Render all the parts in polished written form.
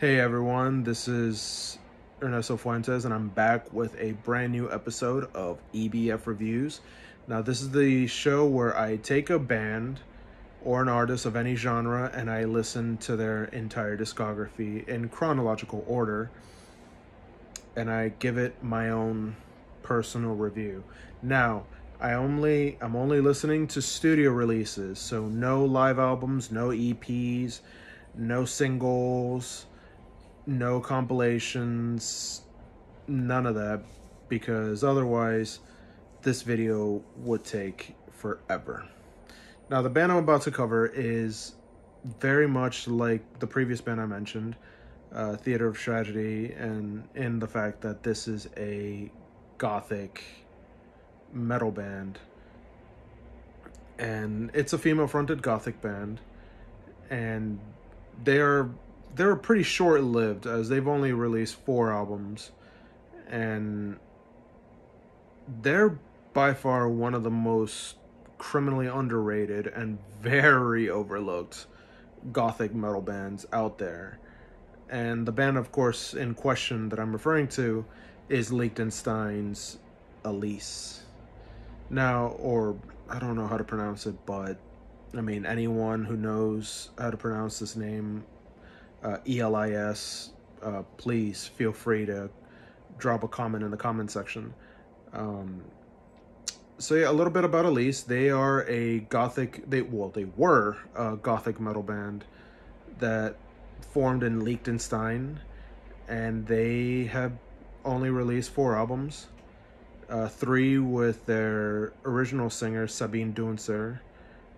Hey everyone, this is Ernesto Fuentes, and I'm back with a brand new episode of EBF Reviews. Now, this is the show where I take a band or an artist of any genre and I listen to their entire discography in chronological order, and I give it my own personal review. Now, I'm only listening to studio releases, so no live albums, no EPs, no singles, no compilations, none of that, because otherwise this video would take forever. Now, the band I'm about to cover is very much like the previous band I mentioned, Theater of Tragedy, and in the fact that this is a Gothic metal band, and it's a female-fronted Gothic band, and they're pretty short-lived, as they've only released 4 albums, and they're by far one of the most criminally underrated and very overlooked Gothic metal bands out there. And the band, of course, in question that I'm referring to is Liechtenstein's Elis. Now, or I don't know how to pronounce it, but I mean, anyone who knows how to pronounce this name, Elis, please feel free to drop a comment in the comment section. So yeah, a little bit about Elis. They are a Gothic, they were a Gothic metal band that formed in Liechtenstein, and they have only released 4 albums, 3 with their original singer Sabine Dunzer,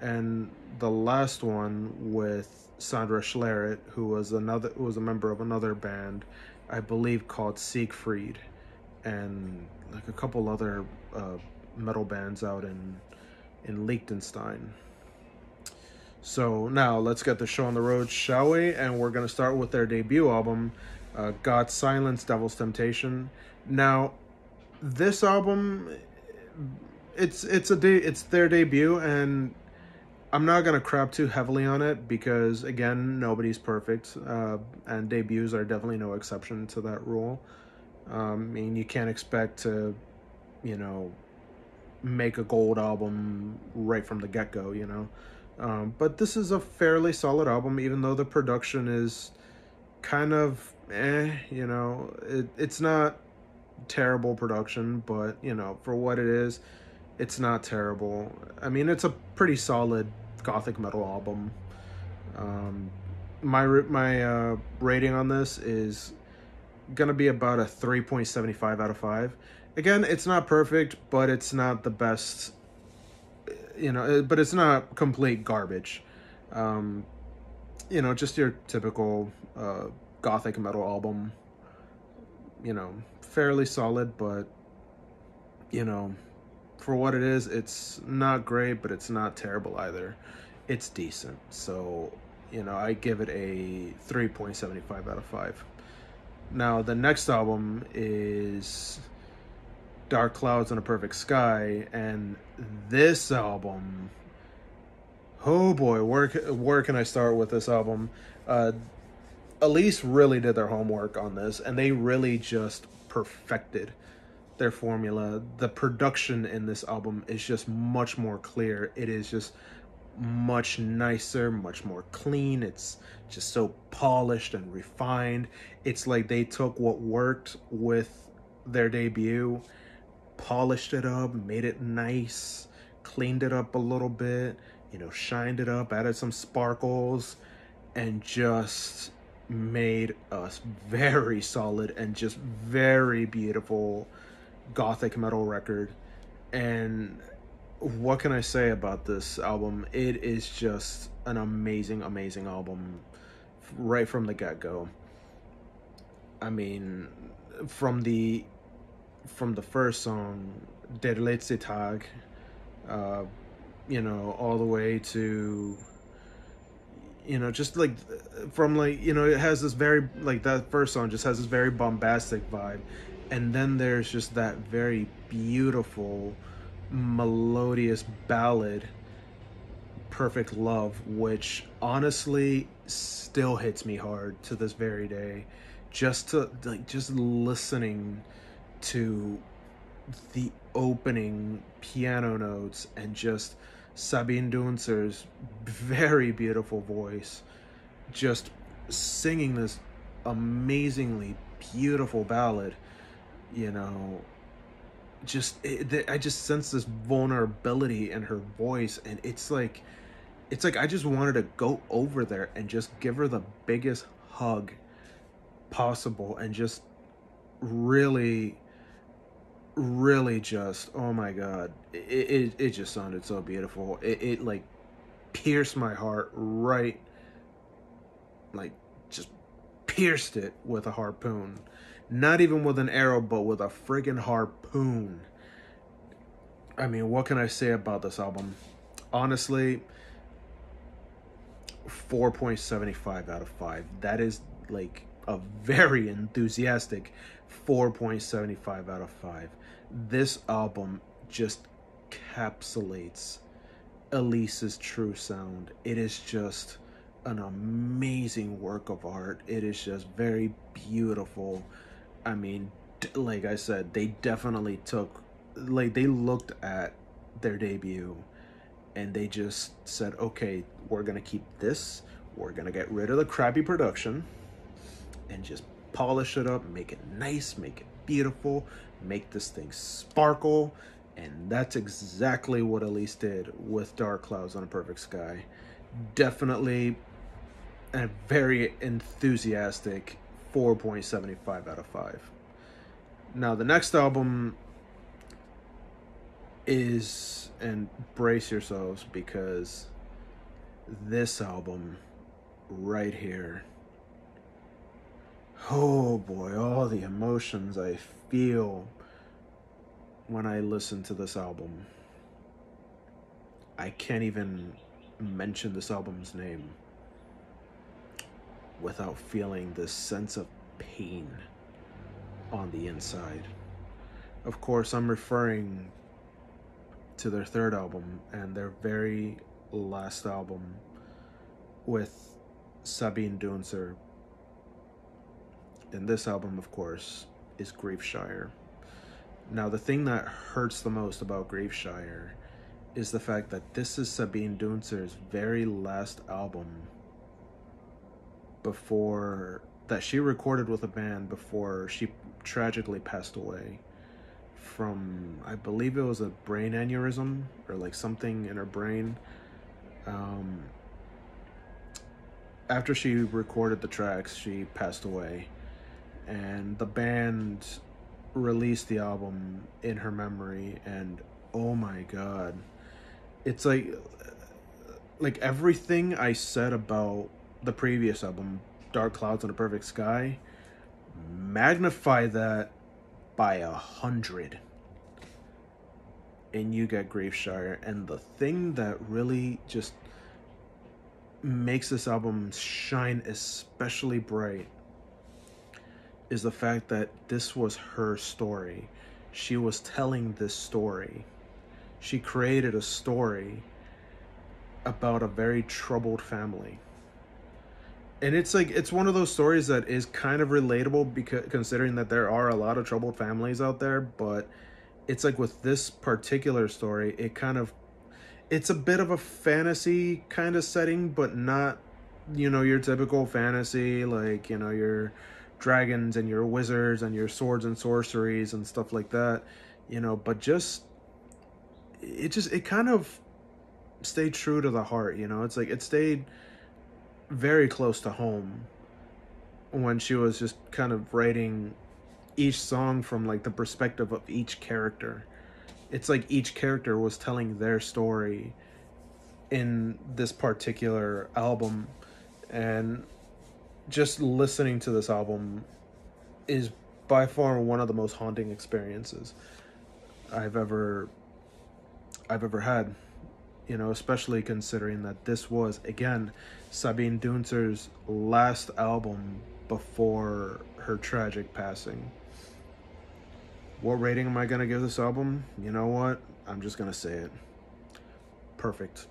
and the last one with Sandra Schleret, who was a member of another band, I believe called Siegfried, and like a couple other metal bands out in Liechtenstein. So now let's get the show on the road, shall we? And we're gonna start with their debut album, God's Silence, Devil's Temptation. Now, this album, it's their debut, and I'm not gonna crap too heavily on it because, again, nobody's perfect, and debuts are definitely no exception to that rule. I mean, you can't expect to, make a gold album right from the get-go, but this is a fairly solid album, even though the production is kind of it's not terrible production, but for what it is, it's not terrible. I mean, it's a pretty solid Gothic metal album. My rating on this is gonna be about a 3.75 out of 5. Again, it's not perfect, but it's not the best, but it's not complete garbage. Just your typical Gothic metal album. Fairly solid, but for what it is, it's not great, but it's not terrible either. It's decent. So, I give it a 3.75 out of 5. Now, the next album is Dark Clouds and a Perfect Sky, and this album, oh boy, where can I start with this album? Elis really did their homework on this, and they really just perfected their formula. The production in this album is just much more clear. It is just much nicer, much more clean. It's just so polished and refined. It's like they took what worked with their debut, polished it up, made it nice, cleaned it up a little bit, shined it up, added some sparkles, and just made a very solid and just very beautiful Gothic metal record. And what can I say about this album? It is just an amazing, amazing album right from the get-go. I mean, from the first song, Der letzte Tag, all the way to, just like, from like, it has this very, like, that first song just has this very bombastic vibe. And then there's just that very beautiful, melodious ballad Perfect Love, which honestly still hits me hard to this very day. Just listening to the opening piano notes and just Sabine Dunzer's very beautiful voice just singing this amazingly beautiful ballad, you know, I just sense this vulnerability in her voice, and it's like I just wanted to go over there and just give her the biggest hug possible and just really, really just, oh my god, it just sounded so beautiful. It like pierced my heart right, like just pierced it with a harpoon. Not even with an arrow, but with a friggin' harpoon. I mean, what can I say about this album? Honestly, 4.75 out of 5. That is like a very enthusiastic 4.75 out of 5. This album just encapsulates Elis's true sound. It is just an amazing work of art. It is just very beautiful. I mean, like I said, they definitely they looked at their debut and they just said, okay, we're gonna keep this, we're gonna get rid of the crappy production and just polish it up, make it nice, make it beautiful, make this thing sparkle. And that's exactly what Elis did with Dark Clouds on a Perfect Sky. Definitely a very enthusiastic 4.75 out of 5. Now the next album is, and brace yourselves, because this album right here, oh boy, all the emotions I feel when I listen to this album. I can't even mention this album's name without feeling this sense of pain on the inside. Of course, I'm referring to their third album and their very last album with Sabine Dunzer. And this album, of course, is Griefshire. Now, the thing that hurts the most about Griefshire is the fact that this is Sabine Dunzer's very last album before that she recorded with a band before she tragically passed away from, I believe it was a brain aneurysm or like something in her brain. After she recorded the tracks, she passed away, and the band released the album in her memory. And oh my god, it's like everything I said about the previous album, Dark Clouds on a Perfect Sky, magnify that by 100 and you get Griefshire. And the thing that really just makes this album shine especially bright is the fact that this was her story. She was telling this story. She created a story about a very troubled family. And it's like, it's one of those stories that is kind of relatable, because considering that there are a lot of troubled families out there. But it's like with this particular story, it's a bit of a fantasy kind of setting, but not, your typical fantasy, like, your dragons and your wizards and your swords and sorceries and stuff like that, but it kind of stayed true to the heart. It's like it stayed very close to home when she was just kind of writing each song from like the perspective of each character. It's like each character was telling their story in this particular album. And just listening to this album is by far one of the most haunting experiences I've ever had, especially considering that this was, again, Sabine Dunzer's last album before her tragic passing. What rating am I going to give this album? You know what? I'm just going to say it. Perfect.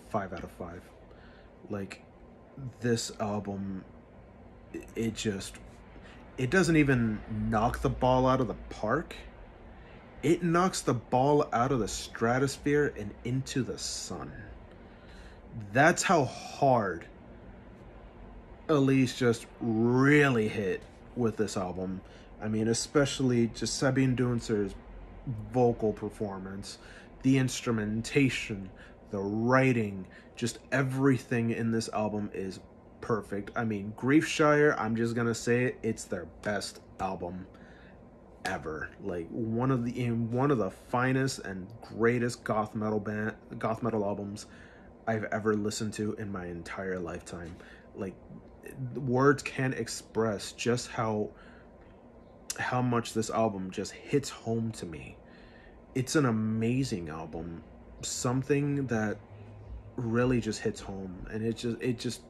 5 out of 5. Like, this album, it just, it doesn't even knock the ball out of the park. It knocks the ball out of the stratosphere and into the sun. That's how hard Elis just really hit with this album. I mean, especially just Sabine Dunzer's vocal performance, the instrumentation, the writing, just everything in this album is perfect. I mean, Griefshire, I'm just gonna say it, it's their best album ever. Like, one of the finest and greatest goth metal albums I've ever listened to in my entire lifetime. Like, words can't express just how much this album just hits home to me. It's an amazing album, something that really just hits home, and it just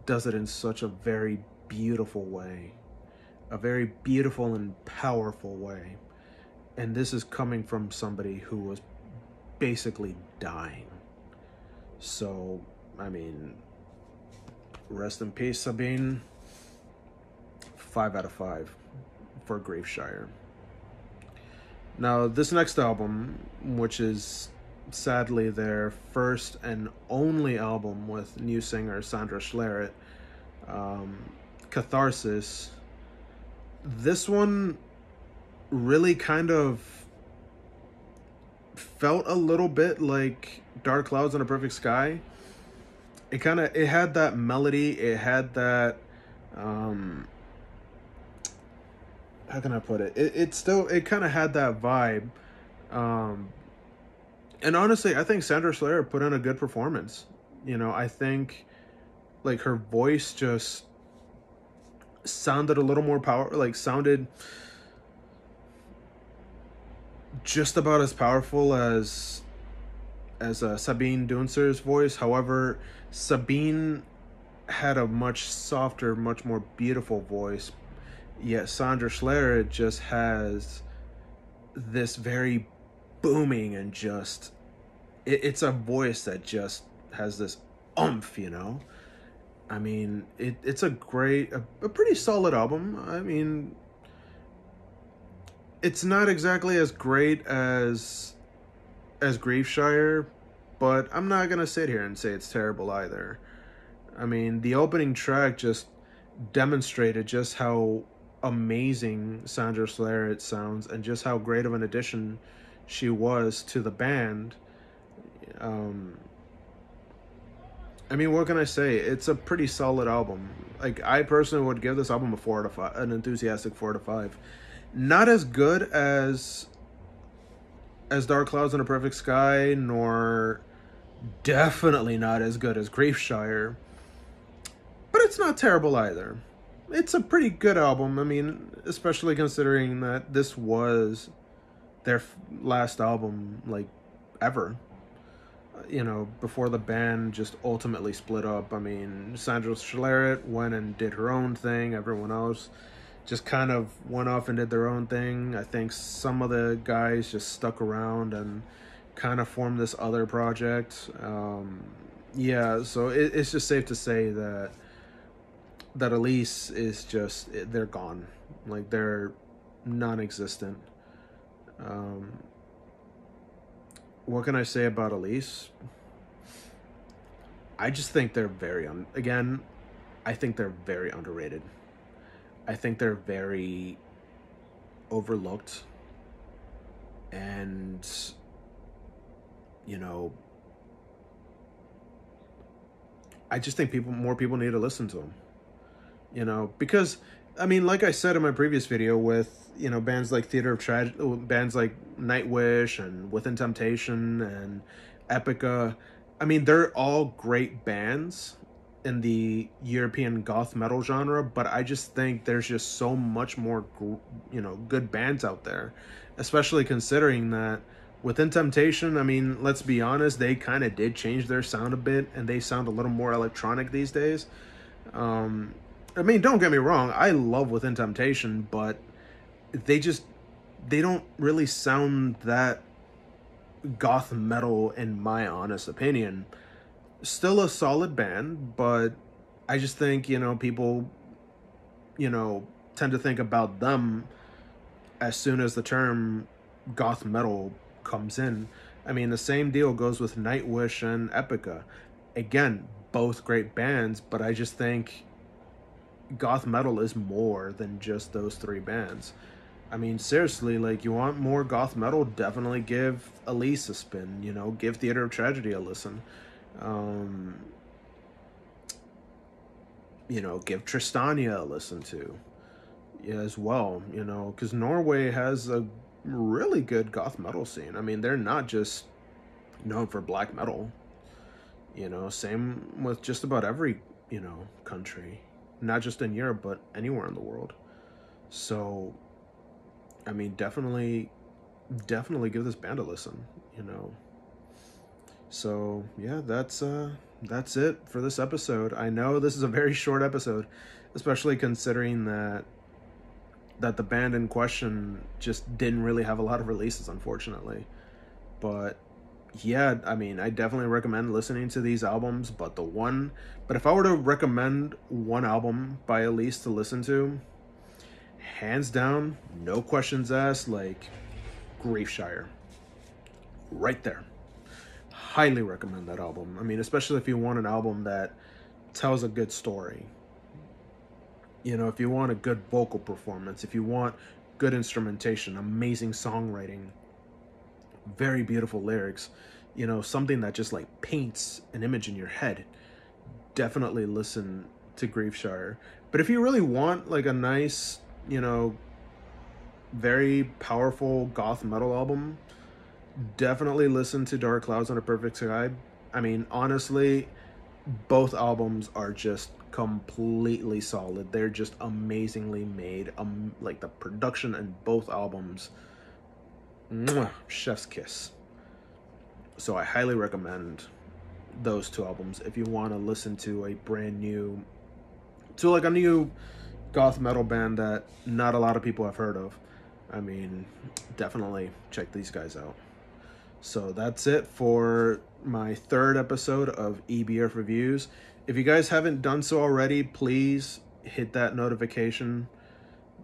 does it in such a very beautiful way, a very beautiful and powerful way. And this is coming from somebody who was basically dying. So, I mean, rest in peace, Sabine. 5 out of 5 for Griefshire. Now, this next album, which is sadly their first and only album with new singer Sandra Schleret, Catharsis, this one really kind of felt a little bit like Dark Clouds and a Perfect Sky. It had that melody, it had that, how can I put it? It kind of had that vibe. And honestly, I think Sandra Schleret put in a good performance. You know, I think, like, her voice just sounded a little more sounded just about as powerful as Sabine Dunzer's voice. However, Sabine had a much softer, much more beautiful voice. Yet Sandra Schleret just has this very booming and just, it's a voice that just has this oomph, you know? I mean, it's a pretty solid album. I mean, it's not exactly as great as Griefshire, but I'm not gonna sit here and say it's terrible either. I mean, the opening track just demonstrated just how amazing Sandra Schleret sounds and just how great of an addition she was to the band. I mean, what can I say? It's a pretty solid album. Like, I personally would give this album a 4 out of 5, an enthusiastic 4 out of 5. Not as good as Dark Clouds and a Perfect Sky, nor definitely not as good as Griefshire, but it's not terrible either. It's a pretty good album. I mean, especially considering that this was their last album, like, ever. You know, before the band just ultimately split up. I mean, Sandra Schleret went and did her own thing. Everyone else just kind of went off and did their own thing. I think some of the guys just stuck around and kind of formed this other project. Yeah, so it's just safe to say that Elis is just, they're gone. Like, they're non-existent. What can I say about Elis? I just think they're I think they're very underrated. I think they're very overlooked. And, you know, I just think more people need to listen to them. You know, because, I mean, like I said in my previous video with, you know, bands like bands like Nightwish and Within Temptation and Epica. I mean, they're all great bands in the European goth metal genre, but I just think there's just so much more, you know, good bands out there, especially considering that Within Temptation, I mean, let's be honest, they kind of did change their sound a bit, and they sound a little more electronic these days. I mean, don't get me wrong, I love Within Temptation, but they don't really sound that goth metal in my honest opinion. Still a solid band, but I just think, people, you know, tend to think about them as soon as the term goth metal comes in. I mean, the same deal goes with Nightwish and Epica. Again, both great bands, but I just think goth metal is more than just those three bands. I mean, seriously, like, you want more goth metal, definitely give Elis a spin, give Theater of Tragedy a listen. Um, give Tristania a listen to, yeah, as well, because Norway has a really good goth metal scene. I mean, they're not just known for black metal, same with just about every, country, not just in Europe, but anywhere in the world. So, I mean, definitely give this band a listen, So, yeah, that's it for this episode. I know this is a very short episode, especially considering that the band in question just didn't really have a lot of releases, unfortunately. But yeah, I mean, I definitely recommend listening to these albums, but if I were to recommend one album by Elis to listen to, hands down, no questions asked, like, Griefshire. Right there. Highly recommend that album. I mean, especially if you want an album that tells a good story. If you want a good vocal performance, if you want good instrumentation, amazing songwriting, very beautiful lyrics, something that just like paints an image in your head, definitely listen to Griefshire. But if you really want like a nice, very powerful goth metal album, definitely listen to Dark Clouds on a Perfect Sky. I mean, honestly, both albums are just completely solid. They're just amazingly made. Like the production in both albums, mwah, chef's kiss. So I highly recommend those two albums if you want to listen to a new goth metal band that not a lot of people have heard of. I mean, definitely check these guys out. So that's it for my third episode of EBF Reviews. If you guys haven't done so already, please hit that notification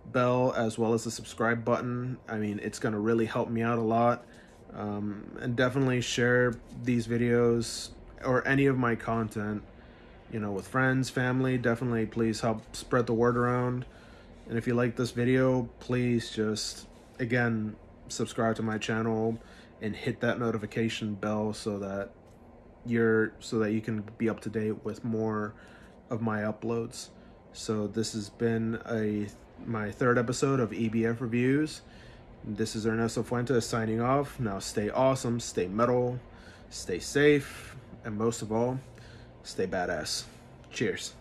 bell as well as the subscribe button. I mean, it's going to really help me out a lot. And definitely share these videos or any of my content, with friends, family. Definitely please help spread the word around. And if you like this video, please just, again, subscribe to my channel and hit that notification bell so that you can be up to date with more of my uploads. So this has been my third episode of EBF Reviews. This is Ernesto Fuentes signing off. Now stay awesome, stay metal, stay safe, and most of all, stay badass. Cheers.